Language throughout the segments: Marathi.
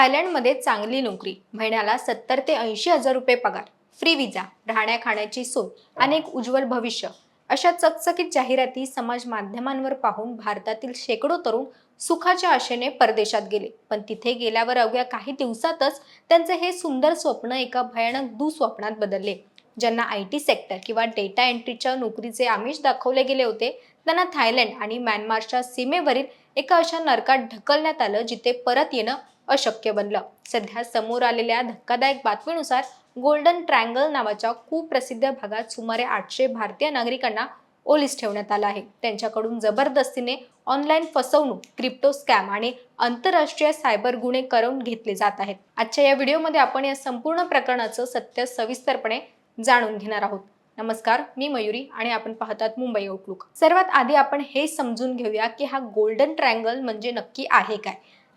थायलंडमध्ये चांगली नोकरी, महिन्याला 70 ते 80 हजार रुपये पगार, फ्री विजा, राहण्या खाण्याची सोय आणि एक उज्ज्वल भविष्य अशा चकचकीत जाहिराती समाज माध्यमांवर पाहून भारतातील शेकडो तरुण सुखाच्या आशेने परदेशात गेले. पण तिथे गेल्यावर अवघ्या काही दिवसातच त्यांचे हे सुंदर स्वप्न एका भयानक दुःस्वप्नात बदलले. ज्यांना IT सेक्टर किंवा डेटा एंट्रीच्या नोकरीचे आमिष दाखवले गेले होते, त्यांना थायलंड आणि म्यानमारच्या सीमेवरील एका अशा नरकात ढकलण्यात आलं जिथे परत येणं अशक्य बनलं. सध्या समोर आलेल्या धक्कादायक बातमीनुसार गोल्डन ट्रँगल नावाच्या खूप प्रसिद्ध भागात सुमारे 800 भारतीय नागरिकांना ओलीस ठेवण्यात आलं आहे. त्यांच्याकडून जबरदस्तीने ऑनलाईन फसवणूक, क्रिप्टो स्कॅम आणि आंतरराष्ट्रीय सायबर गुन्हे करून घेतले जात आहेत. आजच्या या व्हिडिओमध्ये आपण या संपूर्ण प्रकरणाचं सत्य सविस्तरपणे जाणून घेणार आहोत. नमस्कार, मी मयुरी आणि आपण पाहतात मुंबई आउटलुक. सर्वात आधी आपण हे समजून घेऊया की हा गोल्डन ट्रँगल म्हणजे नक्की आहे काय.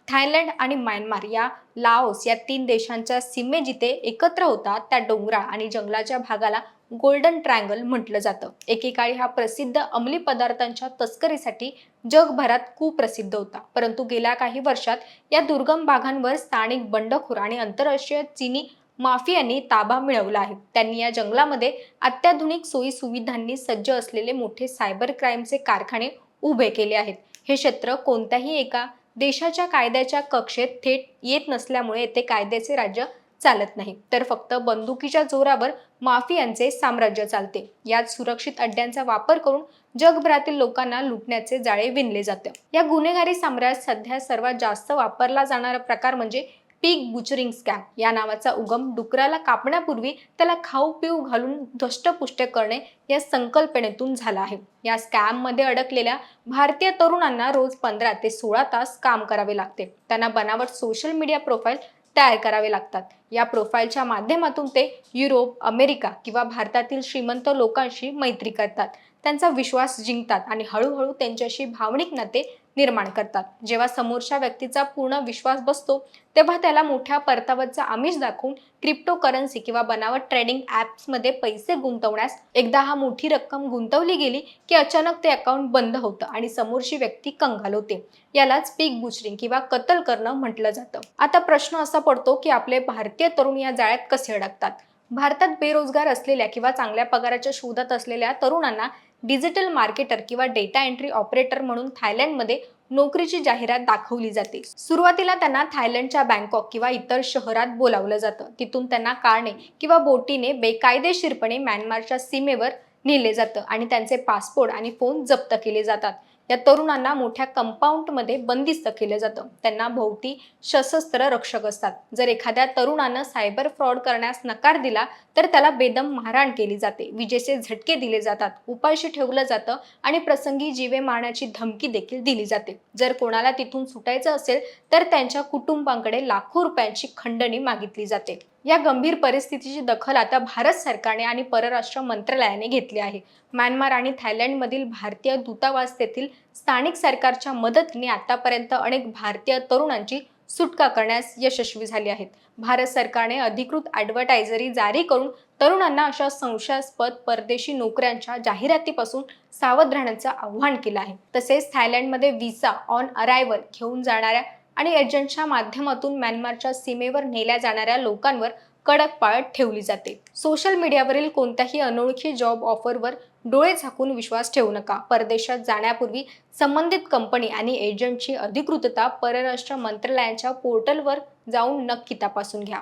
थायलंड आणि म्यानमार या लाओस या 3 देशांच्या सीमे जिथे एकत्र होतात त्या डोंगराळ आणि जंगलाच्या भागाला गोल्डन ट्रँगल म्हटलं जातं. एकेकाळी हा प्रसिद्ध अंमली पदार्थांच्या तस्करीसाठी जगभरात खूप प्रसिद्ध होता. परंतु गेल्या काही वर्षात या दुर्गम भागांवर स्थानिक बंडखोर आणि आंतरराष्ट्रीय चीनी माफियांनी ताबा मिळवला आहे. त्यांनी या जंगलामध्ये अत्याधुनिक सोयी सुविधांनी सज्ज असलेले मोठे सायबर क्राईमचे कारखाने उभे केले आहेत. हे क्षेत्र कोणत्याही एका देशाच्या कायद्याच्या कक्षेत थेट येत नसल्यामुळे येथे कायद्याचे राज्य चालत नाही, तर फक्त बंदुकीच्या जोरावर माफियांचे साम्राज्य चालते. यात सुरक्षित अड्ड्यांचा वापर करून जगभरातील लोकांना लुटण्याचे जाळे विणले जाते. या गुन्हेगारी साम्राज्यात सध्या सर्वात जास्त वापरला जाणारा प्रकार म्हणजे पिग बुचरिंग स्कॅम. या नावाचा उगम डुकराला कापण्यापूर्वी त्याला खाऊ पिऊ घालून धष्टपुष्ट करणे या संकल्पनेतून झाला आहे. या स्कॅम मध्ये अडकलेल्या भारतीय तरुणांना रोज 15 ते 16 तास काम करावे लागते. त्यांना बनावट सोशल मीडिया प्रोफाईल तयार करावे लागतात. या प्रोफाईलच्या माध्यमातून ते युरोप, अमेरिका किंवा भारतातील श्रीमंत लोकांशी मैत्री करतात, त्यांचा विश्वास जिंकतात आणि हळूहळू त्यांच्याशी भावनिक नाते निर्माण करतात. जेव्हा समोरच्या व्यक्तीचा पूर्ण विश्वास बसतो तेव्हा त्याला मोठ्या परताव्याचा आमिष दाखवून क्रिप्टो करन्सी किंवा बनावट ट्रेडिंग ॲप्समध्ये पैसे गुंतवण्यास एकदा हा मोठी रक्कम गुंतवली गेली की अचानक ते अकाउंट बंद होतं आणि समोरची व्यक्ती कंगाल होते. यालाच पिग बुचरिंग किंवा कत्ल करणं म्हटलं जातं. आता प्रश्न असा पडतो की आपले भारतीय तरुण या जाळ्यात कसे अडकतात. भारतात बेरोजगार असलेल्या किंवा चांगल्या पगाराच्या शोधात असलेल्या तरुणांना डिजिटल मार्केटर किंवा डेटा एंट्री ऑपरेटर म्हणून थायलंडमध्ये नोकरीची जाहिरात दाखवली जाते. सुरुवातीला त्यांना थायलंडच्या बँकॉक किंवा इतर शहरात बोलावलं जातं. तिथून त्यांना कारने किंवा बोटीने बेकायदेशीरपणे म्यानमारच्या सीमेवर नेले जातं आणि त्यांचे पासपोर्ट आणि फोन जप्त केले जातात. या तरुणांना मोठ्या कंपाऊंडमध्ये बंदिस्त केलं जातं. त्यांना भोवती सशस्त्र रक्षक असतात. जर एखाद्या तरुणानं सायबर फ्रॉड करण्यास नकार दिला तर त्याला बेदम मारहाण केली जाते, विजेचे झटके दिले जातात, उपाशी ठेवलं जातं आणि प्रसंगी जीवे मारण्याची धमकी देखील दिली जाते. जर कोणाला तिथून सुटायचं असेल तर त्यांच्या कुटुंबांकडे लाखो रुपयांची खंडणी मागितली जाते. या गंभीर परिस्थितीची दखल आता भारत सरकारने आणि परराष्ट्र मंत्रालयाने घेतली आहे. म्यानमार आणि थायलंडमधील भारतीय दूतावास तेथील स्थानिक सरकारच्या मदतीने आतापर्यंत अनेक भारतीय तरुणांची सुटका करण्यास यशस्वी झाली आहेत. भारत सरकारने अधिकृत ॲडव्हर्टायझरी जारी करून तरुणांना अशा संशयास्पद परदेशी नोकऱ्यांच्या जाहिरातीपासून सावध राहण्याचं आवाहन केलं आहे. तसेच थायलंडमध्ये व्हिसा ऑन अरायव्हल घेऊन जाणाऱ्या आणि एजंटच्या माध्यमातून म्यानमारच्या सीमेवर नेल्या जाणाऱ्या लोकांवर कडक पाळत ठेवली जाते. सोशल मीडियावरील कोणत्याही अनोळखी जॉब ऑफरवर डोळे झाकून विश्वास ठेवू नका. परदेशात जाण्यापूर्वी संबंधित कंपनी आणि एजंटची अधिकृतता परराष्ट्र मंत्रालयाच्या पोर्टलवर जाऊन नक्की तपासून घ्या.